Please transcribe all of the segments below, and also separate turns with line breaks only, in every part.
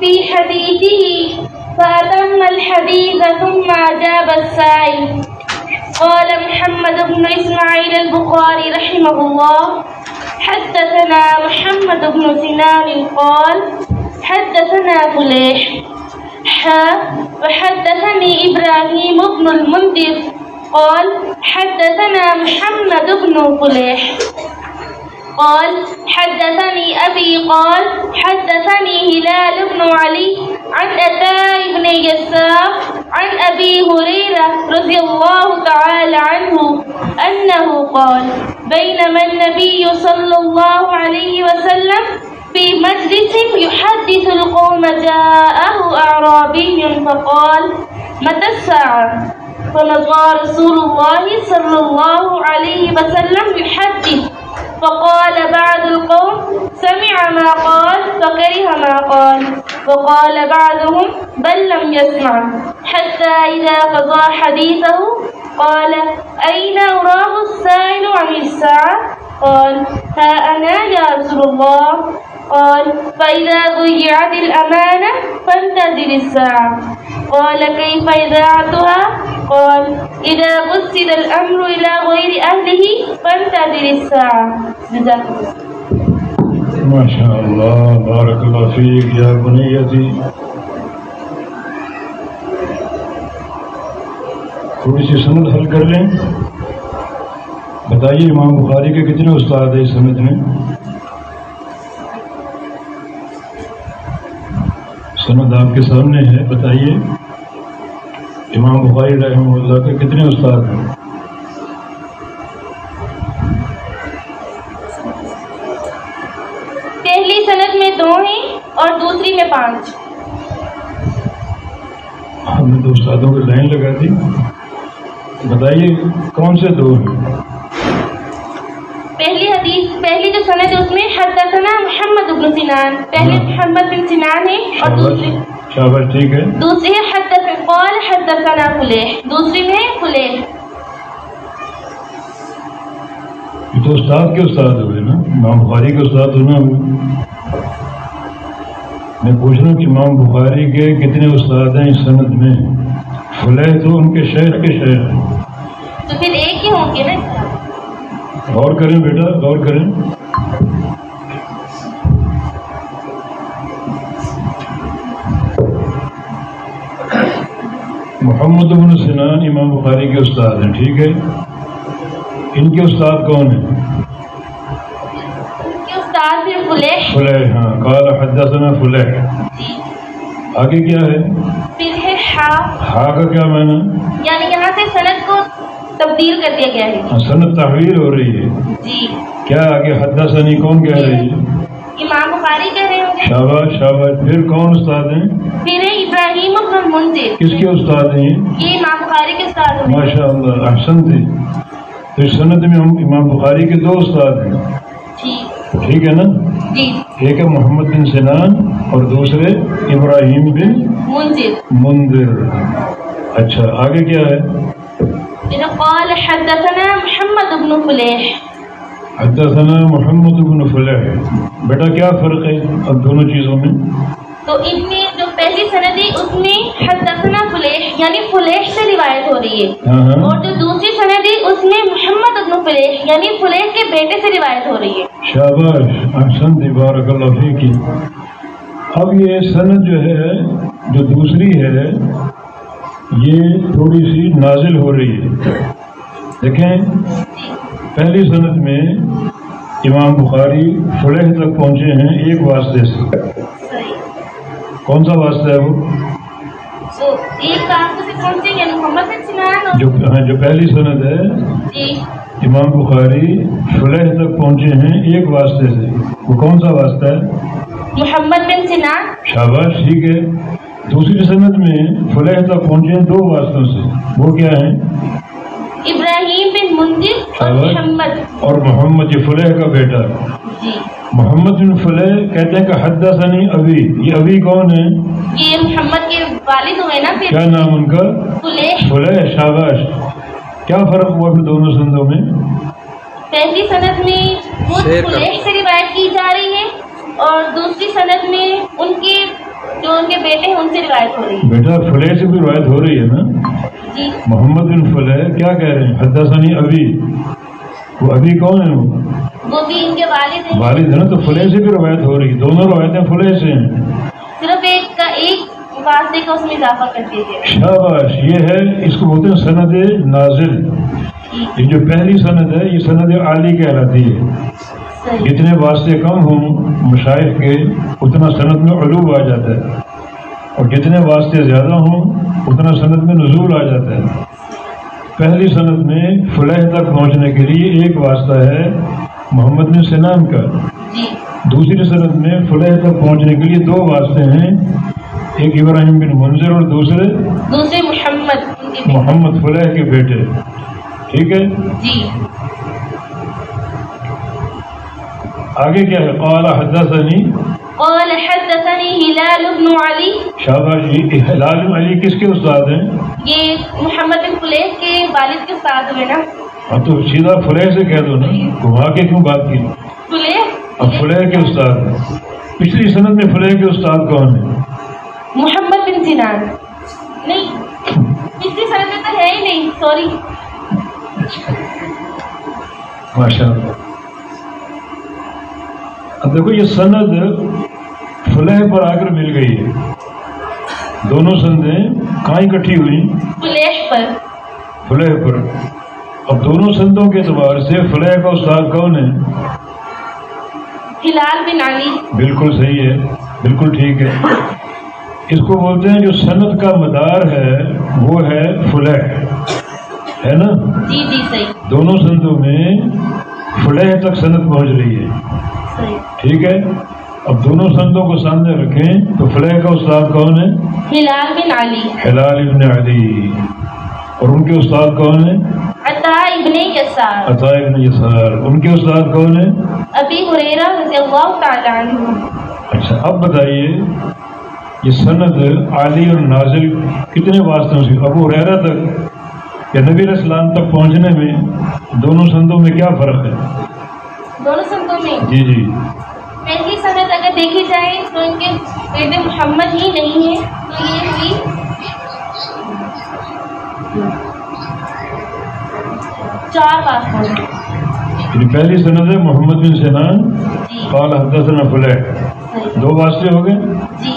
في حديثه فأتم الحديث ثم أجاب السائل. قال محمد بن إسماعيل البخاري رحمه الله حدثنا محمد بن سنان قال حدثنا فليح وحدثني إبراهيم بن المنذر قال حدثنا محمد بن فليح قال حدثني أبي قال حدثني هلال بن علي عن عطاء بن يسار عن أبي هريرة رضي الله تعالى عنه أنه قال بينما النبي صلى الله عليه وسلم في مجلس يحدث القوم جاءه أعرابي فقال متى الساعة؟ فمضى رسول الله صلى الله عليه وسلم يحدث فقال بعض القوم سمع ما قال فكره ما قال وقال بعضهم بل لم يسمع حتى إذا قضى حديثه قال أين أراه السائل عن الساعة؟ قال ها أنا يا رسول الله. قال فإذا ضيعت الأمانة فانتظر الساعة. قال كيف إذاعتها؟ قال إذا وسد الأمر إلى غير أهله فانتظر الساعة. جزاك الله.
ما شاء الله بارك الله فيك يا بنيتي. تھوڑی سی سند حل کر لیں. بتائیے امام بخاری کے کتنے استاد ہیں اس سند میں؟ سند آپ کے سامنے ہے. بتائیے امام بخاری رحمہ اللہ کے کتنے استاد ہیں؟
پہلی سند میں 2 ہیں اور دوسری میں 5.
ہم نے 2 استادوں کی لائن لگا دی. بتائیے کون سے 2 ہیں؟
پہلی جو سند ہے اس میں حدثنا محمد بن سنان. پہلے محمد بن سنان ہے اور دوسری
شاباش ٹھیک ہے.
دوسری ہے قال حدثنا فلیح. دوسری میں فلیح.
یہ تو استاد کے استاد ہوئے نا, امام بخاری کے استاد ہونا ہوئے. میں پوچھ رہا ہوں کہ امام بخاری کے کتنے استاد ہیں اس سند میں؟ فلیح تو ان کے شیخ کے شیخ ہیں.
تو پھر ایک ہی ہوں گے نا.
غور کریں بیٹا, غور کریں. محمد بن سنان امام بخاری کے استاد ہیں, ٹھیک ہے. ان کے استاد کون ہیں؟
ان کے استاد بھی فلیح.
فلیح, ہاں. قال حدثنا فلیح. آگے کیا ہے؟
پھر ہے ہا
کا کیا معنی؟
یعنی یہاں سے سند کو تبدیل کر دیا گیا ہے.
سند تحویل ہو رہی ہے
جی.
کیا آگے حدثنی کون کہہ رہی ہے؟
امام بخاری کہہ رہے ہوں گے.
شاباش شاباش. پھر کون استاد ہیں؟
پھر ہے ابراہیم بن المنذر.
کس کے استاد ہیں
یہ امام بخاری کے استاد ہیں.
ماشاء اللہ, احسن تھی. تو اس سند میں امام بخاری کے 2 استاد ہیں.
جی
ٹھیک ہے نا.
جی.
ایک ہے محمد بن سنان اور دوسرے ابراہیم بن منذر. اچھا آگے کیا ہے؟
قال حدثنا محمد بن فلیح.
حدثنا محمد بن فلیح. بیٹا کیا فرق ہے اب دونوں چیزوں میں؟
تو ان میں جو پہلی سند ہے اس میں حدثنا فلیح یعنی فلیح سے روایت ہو رہی ہے, اور جو دوسری سند ہے اس میں محمد بن فلیح یعنی فلیح کے بیٹے سے روایت ہو رہی ہے.
شاباش, احسن, بارک اللہ فیک. اب یہ سند جو ہے جو دوسری ہے یہ تھوڑی سی نازل ہو رہی ہے. دیکھیں پہلی سند میں امام بخاری فلیح تک پہنچے ہیں ایک واسطے سے. کون سا واسطہ ہے وہ؟
ایک واسطے سے پہنچے ہیں محمد بن سنان.
جو پہلی سند ہے امام بخاری فلیح تک پہنچے ہیں ایک واسطے سے. وہ کون سا واسطہ ہے؟
محمد بن سنان.
شاباش ٹھیک ہے. دوسری سند میں فلیح تک پہنچے ہیں 2 واسطوں سے. وہ کیا ہیں؟
ابراہیم بن منذر اور محمد.
اور محمد یہ فلیح کا بیٹا.
جی.
محمد بن فلیح کہتے ہیں کہ حدثنی ابی. یہ ابی کون ہے؟
یہ محمد کے والد ہوئے نا.
کیا نام ان کا؟
فلیح.
فلیح. شاباش. کیا فرق ہوا پھر دونوں سندوں میں؟
پہلی سند میں فلیح سے روایت کی جا رہی ہے اور دوسری سند میں ان کے جو بیٹے ہیں ان سے روایت ہو رہی ہے.
بیٹا فلح سے بھی روایت ہو رہی ہے نا.
جی
محمد بن فلح کیا کہہ رہے ہیں؟ حدثنی ابی. وہ ابھی کون ہے؟
وہ بھی ان کے والد ہیں.
والد ہے نا. تو فلح سے بھی روایت ہو رہی ہے. دونوں روایتیں فلح سے ہیں.
صرف ایک واسطے کا اس میں اضافہ کر دیجیے.
شاباش. یہ ہے اس کو بولتے ہیں سند نازل. یہ جو پہلی سند ہے یہ سند عالی کہلاتی ہے. جتنے واسطے کم ہوں مشائخ کے اتنا سند میں علو آ جاتا ہے، اور جتنے واسطے زیادہ ہوں اتنا سند میں نزول آ جاتا ہے. پہلی سند میں فلح تک پہنچنے کے لیے ایک واسطہ ہے محمد بن سنان کا. دوسری سند میں فلح تک پہنچنے کے لیے دو واسطے ہیں، ایک ابراہیم بن منذر اور دوسرے محمد فلح کے بیٹے. ٹھیک ہے
جی.
آگے کیا ہے؟ قال حدثنی
ہلال بن علی.
شاباش جی. ہلال بن علی کس کے استاد ہیں؟
یہ محمد بن فلیح کے والد کے استاد ہوئے نا.
ہاں تو سیدھا فلیح سے کہہ دو نا، گھما کے کیوں بات کی؟ اب فلیح کے استاد ہیں. پچھلی سند میں فلیح کے استاد کون ہیں؟
محمد بن سنان. نہیں پچھلی سند میں تو ہے ہی نہیں. سوری.
ماشاء اللہ. اب دیکھو یہ سند فلح پر آ کر مل گئی ہے. دونوں سندیں کہاں اکٹھی ہوئی؟ فلح پر. اب دونوں سندوں کے اعتبار سے فلح کا استاد کون ہے؟
ہلال بن علی. بالکل
صحیح ہے، بالکل ٹھیک ہے. اس کو بولتے ہیں جو سند کا مدار ہے وہ ہے فلح، ہے نا؟
جی جی صحیح.
دونوں سندوں میں فلح تک سند پہنچ رہی ہے. ٹھیک ہے. اب دونوں سندوں کو سامنے رکھیں تو فلح کا استاد کون ہے؟
ہلال بن علی.
ہلال ابن علی. اور ان کے استاد کون ہیں؟
عطاء ابن یسار.
عطاء ابن یسار. ان کے استاد کون ہیں؟
ابی ہریرہ رضی اللہ تعالی عنہ.
اچھا اب بتائیے یہ سند عالی اور نازل کتنے واسطوں سے؟ ابو ہریرہ تک یا نبی علیہ السلام تک پہنچنے میں دونوں سندوں میں کیا فرق ہے؟
دونوں سندوں میں
جی جی
پہلی سند اگر دیکھی جائے تو ان کے بیٹے محمد ہی نہیں ہے، تو یہ ہوئی چار واسطے.
پہلی سند ہے محمد بن سنان قال حدثنا فلح. دو واسطے ہو گئے.
جی.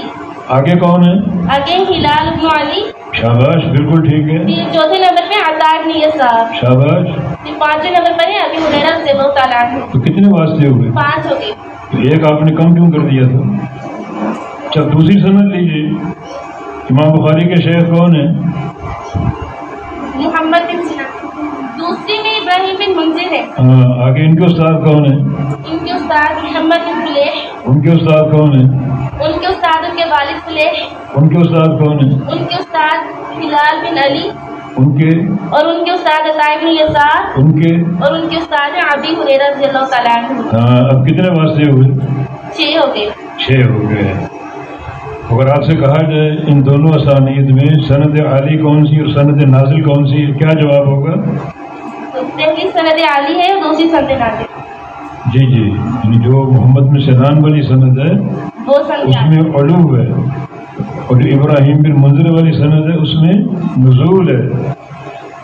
آگے کون ہے؟
آگے ہلال بن علی.
شاباش بالکل ٹھیک ہے.
چوتھے نمبر پہ عطاء بن یسار.
شاباش.
پانچویں نمبر پر ہے ابی ہریرہ رضی اللہ تعالی عنہ.
تو کتنے واسطے ہوئے؟
5 ہو گئے.
تو ایک آپ نے کم کیوں کر دیا تھا؟ اچھا دوسری سند لیجیے. امام بخاری کے شیخ کون ہیں؟
محمد بن سنان. دوسری میں ابراہیم بن منذر ہے.
ہاں. آگے ان کے استاد کون ہیں؟
ان کے استاد محمد بن فلیح.
ان کے استاد کون ہیں؟
ان کے استاد ان کے والد فلیح.
ان کے استاد کون ہیں؟
ان کے استاد ہلال بن علی.
ان کے
اور ان کے استاد عطاء بن یسار.
ان کے
اور ان کے استاد ابی ہریرہ رضی اللہ تعالی عنہ.
ہاں. اب کتنے واسطے ہوئے؟
6 ہو گئے.
6 ہو گئے. اگر آپ سے کہا جائے ان دونوں اسانید میں سند عالی کون سی اور سند نازل کون سی، کیا جواب ہوگا؟
پہلی سند عالی ہے اور دوسری سند نازل.
جی جی. یعنی جو محمد بن سنان والی سند ہے اس میں علو ہے، اور جو ابراہیم بن منذر والی سند ہے اس میں نزول ہے.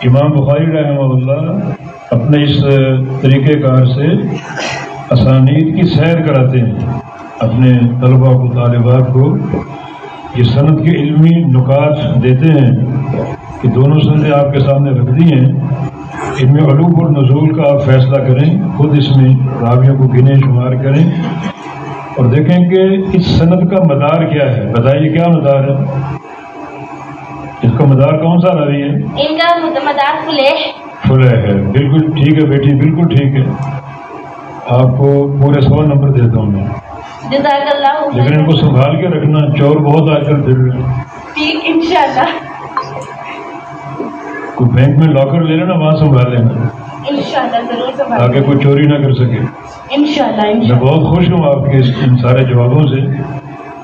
امام بخاری رحمہ اللہ اپنے اس طریقہ کار سے اسانید کی سیر کراتے ہیں اپنے طلباء کو، طالبات کو. یہ سند کے علمی نکات دیتے ہیں کہ دونوں سندیں آپ کے سامنے رکھ دی ہیں، ان میں علو اور نزول کا آپ فیصلہ کریں، خود اس میں راویوں کو گنیں شمار کریں اور دیکھیں کہ اس سند کا مدار کیا ہے. بتائیے کیا مدار ہے؟ اس کا مدار کون سا راوی ہے؟
ان کا مدار
فلح ہے. بالکل ٹھیک ہے بیٹی، بالکل ٹھیک ہے. آپ کو پورے 100 نمبر دیتا ہوں میں.
جزاک اللہ.
لیکن ان کو سنبھال کے رکھنا، چور بہت آج کل پھر رہے ہیں.
ٹھیک انشاءاللہ.
کوئی بینک میں لاکر لے لینا، وہاں سنبھال لینا
انشاءاللہ. ضرور سنبھال
تاکہ کوئی چوری نہ کر سکے.
انشاءاللہ.
میں بہت خوش ہوں آپ کے ان سارے جوابوں سے.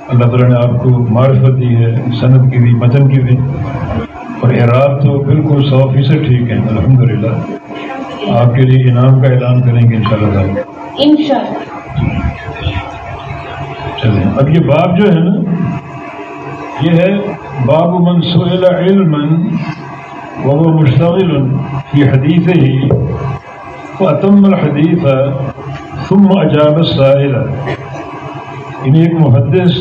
اللہ تعالیٰ نے آپ کو معرفت دی ہے، سند کی بھی، متن کی بھی، اور اعراب تو بالکل 100% ٹھیک ہے الحمدللہ. آپ کے لیے انعام کا اعلان کریں گے انشاءاللہ.
انشاءاللہ.
چلیں اب یہ باب جو ہے نا یہ ہے باب من سئل علما وهو مشتغل في حديثه فأتم الحديث ثم أجاب السائل. انہیں ایک محدث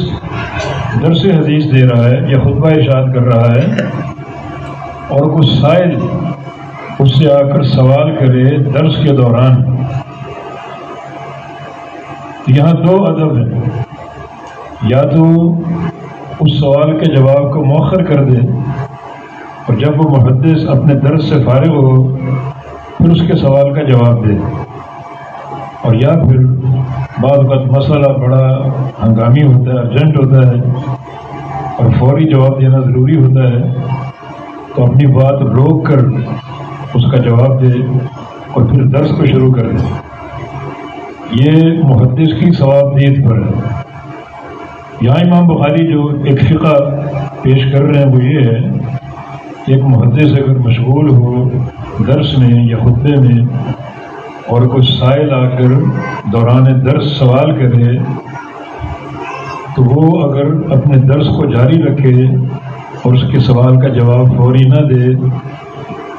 درس حدیث دے رہا ہے یا خطبہ ارشاد کر رہا ہے اور کوئی سائل اس سے آ کر سوال کرے درس کے دوران. یہاں دو ادب ہیں، یا تو اس سوال کے جواب کو مؤخر کر دے اور جب وہ محدث اپنے درس سے فارغ ہو پھر اس کے سوال کا جواب دے، اور یا پھر بعض وقت مسئلہ بڑا ہنگامی ہوتا ہے، ارجنٹ ہوتا ہے اور فوری جواب دینا ضروری ہوتا ہے تو اپنی بات روک کر اس کا جواب دے اور پھر درس کو شروع کر دے. یہ محدث کی ثوابدید پر ہے. یہاں امام بخاری جو ایک فقہ پیش کر رہے ہیں وہ یہ ہے کہ ایک محدث اگر مشغول ہو درس میں یا خطبے میں اور کوئی سائل آ کر دوران درس سوال کرے تو وہ اگر اپنے درس کو جاری رکھے اور اس کے سوال کا جواب فوری نہ دے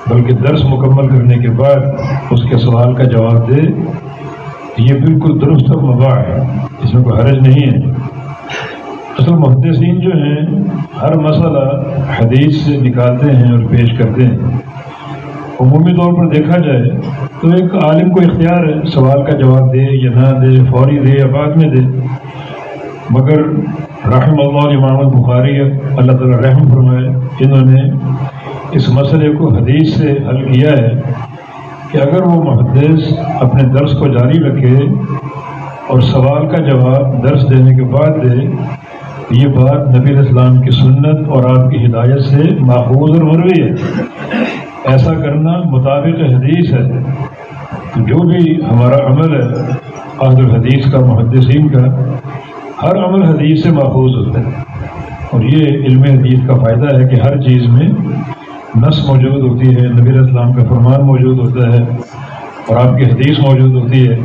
بلکہ درس مکمل کرنے کے بعد اس کے سوال کا جواب دے، یہ بالکل درست اور مباح ہے، اس میں کوئی حرج نہیں ہے. اصل محدثین جو ہیں ہر مسئلہ حدیث سے نکالتے ہیں اور پیش کرتے ہیں. عمومی طور پر دیکھا جائے تو ایک عالم کو اختیار ہے سوال کا جواب دے یا نہ دے، فوری دے یا بعد میں دے، مگر رحم اللہ امام البخاری اللہ تعالیٰ رحم فرمائے، انہوں نے اس مسئلے کو حدیث سے حل کیا ہے کہ اگر وہ محدث اپنے درس کو جاری رکھے اور سوال کا جواب درس دینے کے بعد دے، یہ بات نبی علیہ السلام کی سنت اور آپ کی ہدایت سے ماخوذ اور مروی ہے. ایسا کرنا مطابق حدیث ہے. تو جو بھی ہمارا عمل ہے اہل الحدیث کا، محدثین کا، ہر عمل حدیث سے ماخوذ ہوتا ہے. اور یہ علم حدیث کا فائدہ ہے کہ ہر چیز میں نص موجود ہوتی ہے، نبی علیہ السلام کا فرمان موجود ہوتا ہے اور آپ کی حدیث موجود ہوتی ہے.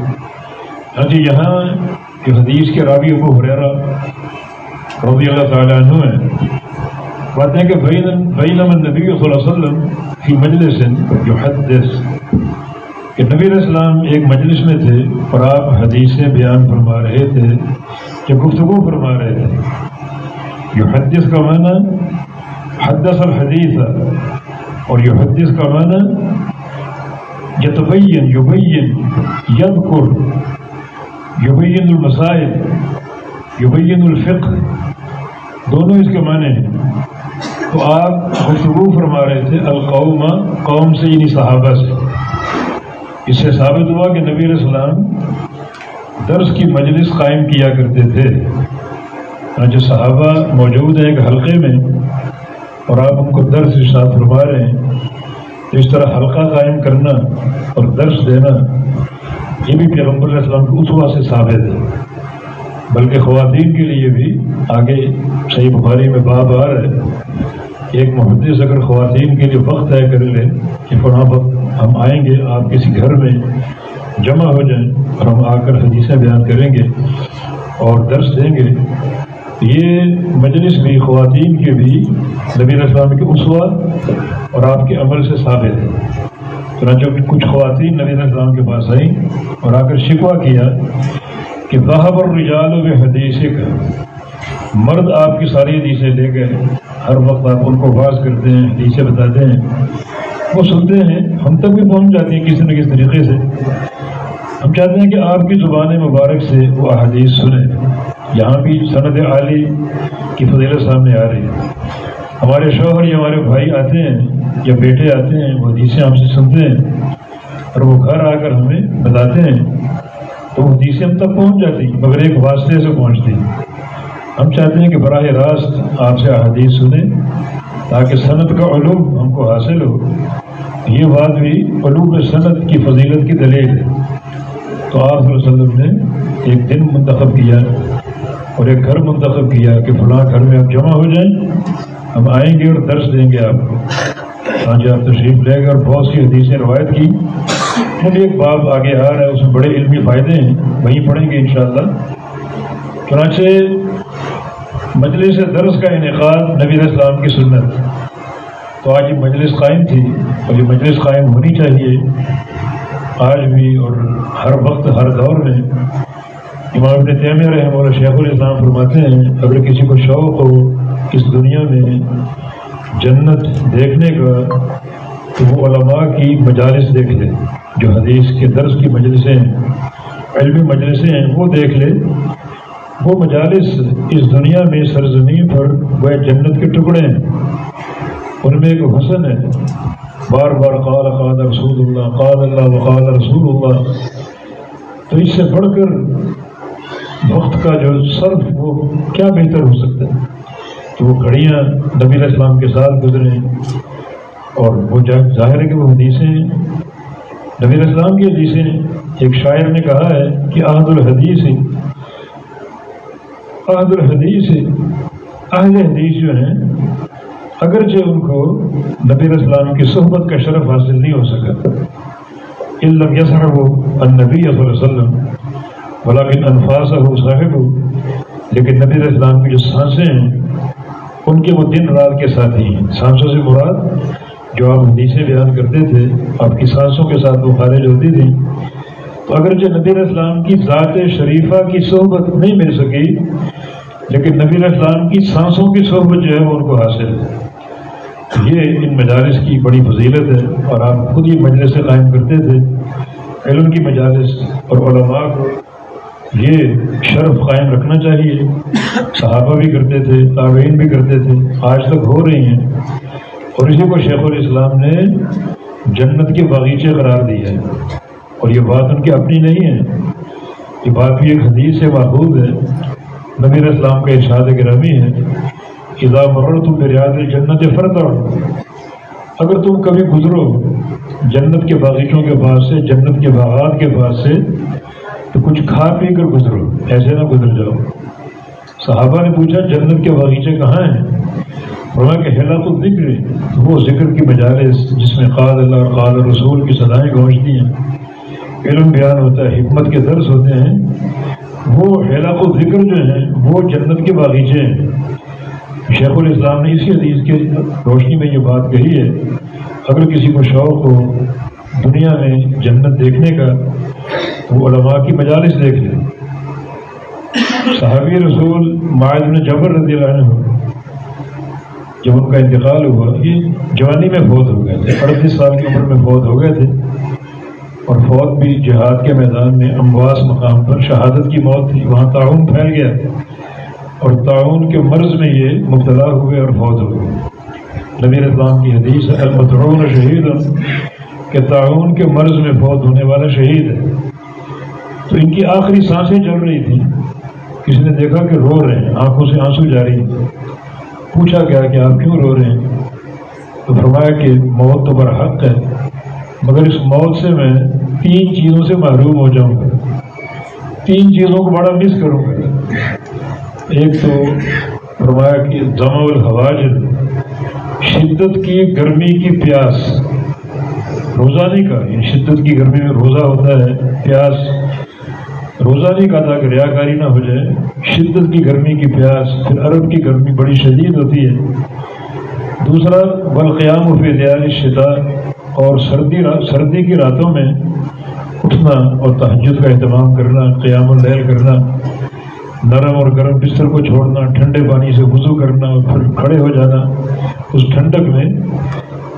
ہاں جی، یہاں جو حدیث کے راوی ابو ہریرہ رضی اللہ تعالیٰ عنہ ہیں، کہتے ہیں کہ بینما النبی صلی اللہ علیہ وسلم فی مجلس یحدث، کہ نبی علیہ السلام ایک مجلس میں تھے اور آپ حدیثیں بیان فرما رہے تھے، کہ گفتگو فرما رہے تھے. یحدث کا معنی حدث الحدیث، اور یحدث کا معنی یتبین، یبین، یذکر، یبین المسائل، یبین الفقہ، دونوں اس کے معنی ہیں. تو آپ گفتگو فرما رہے تھے القوم، قوم سے یعنی صحابہ سے. اس سے ثابت ہوا کہ نبی علیہ السلام درس کی مجلس قائم کیا کرتے تھے. جو صحابہ موجود ہیں ایک حلقے میں اور آپ ان کو درس ارشاد فرما رہے ہیں، تو اس طرح حلقہ قائم کرنا اور درس دینا یہ بھی پیغمبر علیہ السلام کی اسوہ سے ثابت ہے. بلکہ خواتین کے لیے بھی آگے صحیح بخاری میں باب آ رہا ہے کہ ایک محدث اگر خواتین کے لیے وقت طے کر لے کہ فلاں وقت ہم آئیں گے، آپ کسی گھر میں جمع ہو جائیں اور ہم آ کر حدیثیں بیان کریں گے اور درس دیں گے، یہ مجلس بھی خواتین کے بھی نبی علیہ السلام کی اسوہ اور آپ کے عمل سے ثابت ہے. چنانچہ کچھ خواتین نبی علیہ السلام کے پاس آئیں اور آ کر شکوہ کیا کہ ذہب الرجال بحدیثک، مرد آپ کی ساری حدیثیں لے گئے، ہر وقت آپ ان کو واعظ کرتے ہیں، حدیثیں بتاتے ہیں، وہ سنتے ہیں، ہم تک بھی پہنچ جاتی ہیں کسی نہ کسی طریقے سے. ہم چاہتے ہیں کہ آپ کی زبان مبارک سے وہ احادیث سنیں. یہاں بھی سند عالی کی فضیلت سامنے آ رہی ہے. ہمارے شوہر یا ہمارے بھائی آتے ہیں یا بیٹے آتے ہیں، وہ حدیثیں ہم سے سنتے ہیں اور وہ گھر آ کر ہمیں بتاتے ہیں، تو وہ حدیثیں ہم تک پہنچ جاتی ہیں مگر ایک واسطے سے پہنچتی ہیں. ہم چاہتے ہیں کہ براہ راست آپ سے احادیث سنیں تاکہ سند کا علوم ہم کو حاصل ہو. یہ بات بھی علوم سند کی فضیلت کی دلیل ہے. تو آپ صلی اللہ علیہ وسلم نے ایک دن منتخب کیا اور ایک گھر منتخب کیا کہ فلاں گھر میں آپ جمع ہو جائیں، ہم آئیں گے اور درس دیں گے آپ کو. ہاں جی، آپ تشریف لے گئے اور بہت سی حدیثیں روایت کی. ایک باب آگے آ رہا ہے، اس میں بڑے علمی فائدے ہیں، وہیں پڑھیں گے انشاءاللہ. چنانچہ مجلس درس کا انعقاد نبی علیہ السلام کی سنت، تو آج یہ مجلس قائم تھی اور یہ مجلس قائم ہونی چاہیے آج بھی اور ہر وقت ہر دور میں۔ امام ابن تیمیہ رحمہ اللہ شیخ الاسلام فرماتے ہیں اگر کسی کو شوق ہو اس دنیا میں جنت دیکھنے کا تو وہ علماء کی مجالس دیکھ لے، جو حدیث کے درس کی مجلسیں ہیں، علمی مجلسیں ہیں، وہ دیکھ لے۔ وہ مجالس اس دنیا میں سرزمین پر وہ جنت کے ٹکڑے ہیں، ان میں ایک حسن ہے، بار بار قال رسول اللہ، قال اللہ وقال رسول اللہ۔ تو اس سے بڑھ کر وقت کا جو صرف وہ کیا بہتر ہو سکتا ہے کہ وہ گھڑیاں نبی علیہ السلام کے ساتھ گزریں، اور وہ ظاہر ہے کہ وہ حدیثیں نبی علیہ السلام کی حدیثیں۔ ایک شاعر نے کہا ہے کہ اہل حدیث جو ہیں اگرچہ ان کو نبی علیہ السلام کی صحبت کا شرف حاصل نہیں ہو سکا، اِلَّمْ يَصْحَبُوا النَّبِيَّ صلی اللہ علیہ وسلم ولیکن انفاسہ صاحب، لیکن نبی علیہ السلام کی جو سانسیں ہیں ان کے وہ دن رات کے ساتھی ہیں۔ سانسوں سے مراد جو آپ حدیثیں بیان کرتے تھے، آپ کی سانسوں کے ساتھ وہ خارج ہوتی تھی۔ تو اگرچہ نبی علیہ السلام کی ذات شریفہ کی صحبت نہیں مل سکی، لیکن نبی علیہ السلام کی سانسوں کی صحبت جو ہے وہ ان کو حاصل ہے۔ یہ ان مجالس کی بڑی فضیلت ہے، اور آپ خود یہ مجلس قائم کرتے تھے، علم کی مجالس، اور علماء کو یہ شرف قائم رکھنا چاہیے۔ صحابہ بھی کرتے تھے، تابعین بھی کرتے تھے، آج تک ہو رہی ہیں، اور اسی کو شیخ الاسلام نے جنت کے باغیچے قرار دیا ہے۔ اور یہ بات ان کی اپنی نہیں ہے، یہ بات بھی ایک حدیث سے ماخوذ ہے۔ نبی علیہ السلام کا ارشاد گرامی ہے اذا مررتم بریاض الجنت فارتعوا، اگر تم کبھی گزرو جنت کے باغیچوں کے پاس سے، جنت کے باغات کے پاس سے، تو کچھ کھا پی کر گزرو، ایسے نہ گزر جاؤ۔ صحابہ نے پوچھا جنت کے باغیچے کہاں ہیں؟ فرمایا کہ حلقۃ الذکر، وہ ذکر کی مجالس جس میں قال اللہ اور قال رسول کی صدائیں گونجتی ہیں، علم بیان ہوتا ہے، حکمت کے درس ہوتے ہیں، وہ حلقۃ الذکر جو ہیں وہ جنت کے باغیچے ہیں۔ شیخ الاسلام نے اسی حدیث کے روشنی میں یہ بات کہی ہے اگر کسی کو شوق ہو دنیا میں جنت دیکھنے کا تو وہ علماء کی مجالس دیکھ لے۔ صحابی رسول معاذ بن جبل رضی اللہ عنہ جب ان کا انتقال ہوا، یہ جوانی میں فوت ہو گئے تھے، 38 سال کی عمر میں فوت ہو گئے تھے، اور فوت بھی جہاد کے میدان میں امواس مقام پر شہادت کی موت تھی۔ وہاں طاعون پھیل گیا اور طاعون کے مرض میں یہ مبتلا ہوئے اور فوت ہو گئے۔ نبی علیہ السلام کی حدیث ہے المطعون شہید، کہ طاعون کے مرض میں فوت ہونے والا شہید ہے۔ تو ان کی آخری سانسیں چل رہی تھیں، کسی نے دیکھا کہ رو رہے ہیں، آنکھوں سے آنسو جاری ہیں۔ پوچھا گیا کہ آپ کیوں رو رہے ہیں؟ تو فرمایا کہ موت تو برحق ہے، مگر اس موت سے میں 3 چیزوں سے محروم ہو جاؤں گا، 3 چیزوں کو بڑا مس کروں گا۔ ایک تو فرمایا کہ ظمأ الحواجر، شدت کی گرمی کی پیاس، روزہ نہیں کا، شدت کی گرمی میں روزہ ہوتا ہے، پیاس روزہ نہیں کھاتا کہ ریاکاری نہ ہو جائے، شدت کی گرمی کی پیاس، پھر عرب کی گرمی بڑی شدید ہوتی ہے۔ دوسرا والقیام فی لیال الشتاء، اور سردی کی راتوں میں اٹھنا اور تہجد کا اہتمام کرنا، قیام اللیل کرنا، نرم اور گرم بستر کو چھوڑنا، ٹھنڈے پانی سے وضو کرنا اور پھر کھڑے ہو جانا اس ٹھنڈک میں،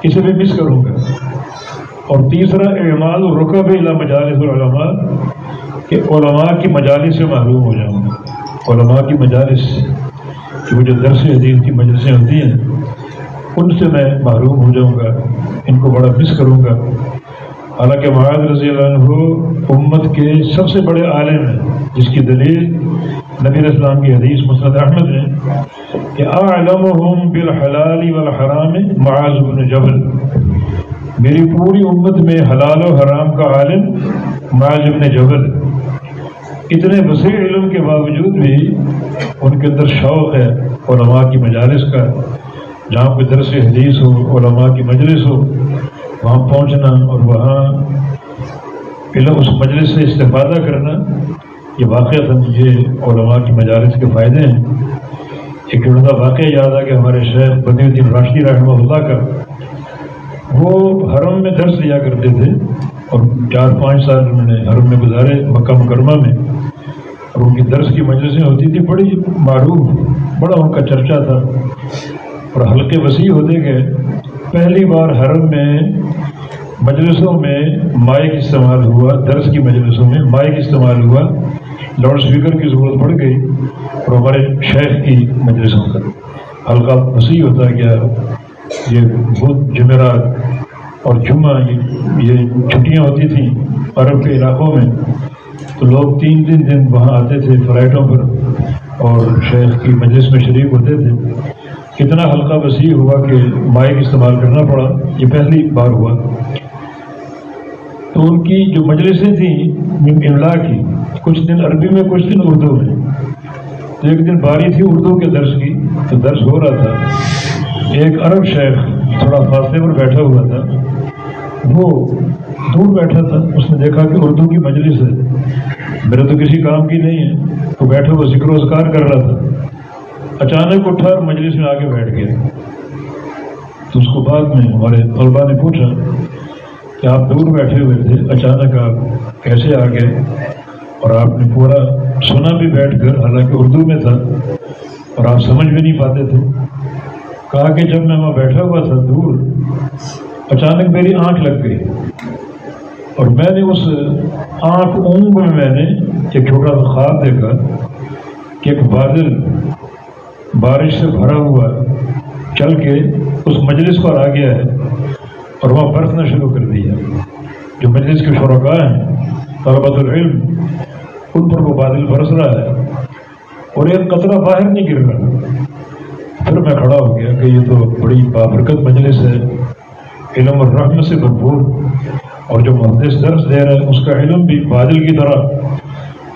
اسے بھی مس کروں گا۔ اور تیسرا اعمال الرکب الی مجالس العلماء، کہ علماء کی مجالس سے محروم ہو جاؤں گا۔ علماء کی مجالس کہ وہ جو درس حدیث کی مجلسیں ہوتی ہیں ان سے میں محروم ہو جاؤں گا، ان کو بڑا مس کروں گا۔ حالانکہ معاذ رضی اللہ عنہ امت کے سب سے بڑے عالم ہیں، جس کی دلیل نبی علیہ السلام کی حدیث مسند احمد ہے کہ اعلمهم بالحلال والحرام معاذ بن جبل، میری پوری امت میں حلال و حرام کا عالم معاذ بن جبل۔ اتنے وسیع علم کے باوجود بھی ان کے اندر شوق ہے علماء کی مجالس کا، جہاں پہ درس حدیث ہو، علماء کی مجلس ہو، وہاں پہنچنا اور وہاں اس مجلس سے استفادہ کرنا، یہ واقعتاً یہ علماء کی مجالس کے فائدے ہیں۔ ایک جڑتا واقعہ یاد آ کہ ہمارے شیخ بدی الدین راشدی رحمہ اللہ کا، وہ حرم میں درس دیا کرتے تھے اور 4-5 سال انہوں نے حرم میں گزارے مکہ مکرمہ میں، اور ان کی درس کی مجلسیں ہوتی تھی، بڑی معروف، بڑا ان کا چرچا تھا اور حلقے وسیع ہوتے گئے۔ پہلی بار حرم میں مجلسوں میں مائک استعمال ہوا، درس کی مجلسوں میں مائک استعمال ہوا، لاؤڈ اسپیکر کی ضرورت پڑ گئی، اور ہمارے شیخ کی مجلسوں کا حلقہ وسیع ہوتا گیا۔ یہ بدھ، جمعرات اور جمعہ یہ چھٹیاں ہوتی تھیں عرب کے علاقوں میں، تو لوگ 3 دن وہاں آتے تھے فلائٹوں پر اور شیخ کی مجلس میں شریک ہوتے تھے۔ اتنا حلقہ وسیع ہوا کہ مائک استعمال کرنا پڑا، یہ پہلی بار ہوا۔ تو ان کی جو مجلسیں تھیں املا کی، کچھ دن عربی میں کچھ دن اردو میں، تو ایک دن باری تھی اردو کے درس کی، تو درس ہو رہا تھا، ایک عرب شیخ تھوڑا فاصلے پر بیٹھا ہوا تھا، وہ دور بیٹھا تھا، اس نے دیکھا کہ اردو کی مجلس ہے، میرے تو کسی کام کی نہیں ہے، تو بیٹھا وہ ذکر و اذکار کر رہا تھا، اچانک اٹھا اور مجلس میں آ کے بیٹھ گیا۔ تو اس کو بعد میں ہمارے طلباء نے پوچھا کہ آپ دور بیٹھے ہوئے تھے، اچانک آپ کیسے آ گئے، اور آپ نے پورا سنا بھی بیٹھ کر، حالانکہ اردو میں تھا اور آپ سمجھ بھی نہیں پاتے تھے۔ کہا کہ جب میں وہاں بیٹھا ہوا تھا دور، اچانک میری آنکھ لگ گئی اور میں نے اس آنکھ اونگ میں نے ایک چھوٹا سا خواب دیکھا کہ ایک بادل بارش سے بھرا ہوا چل کے اس مجلس پر آ گیا ہے اور وہاں برسنا شروع کر دیا۔ جو مجلس کے شرکاء ہیں، طلبۃ العلم، ان پر وہ بادل برس رہا ہے اور ایک قطرہ باہر نہیں گر رہا۔ پھر میں کھڑا ہو گیا کہ یہ تو بڑی بابرکت مجلس ہے، علم اور رحمت سے بھرپور، اور جو محدث درس دے رہا ہے اس کا علم بھی بادل کی طرح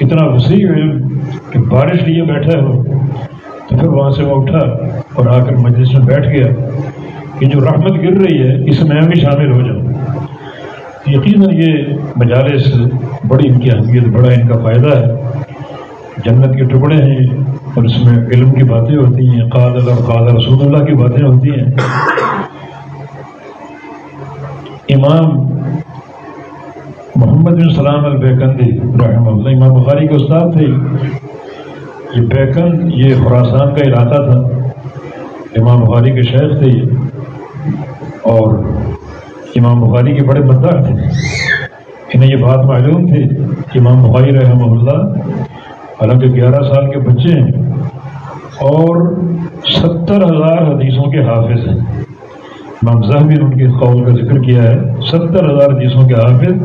اتنا وسیع علم کہ بارش لیے بیٹھا ہو۔ تو پھر وہاں سے وہ اٹھا اور آ کر مجلس میں بیٹھ گیا کہ جو رحمت گر رہی ہے اس میں بھی شامل ہو جاؤں۔ یقیناً یہ مجالس بڑی ان کی اہمیت، بڑا ان کا فائدہ ہے، جنت کے ٹکڑے ہیں اور اس میں علم کی باتیں ہوتی ہیں، قال اللہ اور قال رسول اللہ کی باتیں ہوتی ہیں۔ امام محمد بن سلام البیکندی رحمہ اللہ امام بخاری کے استاد تھے۔ یہ بیکند یہ خراسان کا علاقہ تھا، امام بخاری کے شیخ تھے اور امام بخاری کے بڑے مداح تھے۔ انہیں یہ بات معلوم تھی کہ امام بخاری رحمہ اللہ حالانکہ 11 سال کے بچے ہیں اور 70,000 حدیثوں کے حافظ ہیں۔ امام ذہبی نے ان کے قول کا ذکر کیا ہے، 70,000 حدیثوں کے حافظ،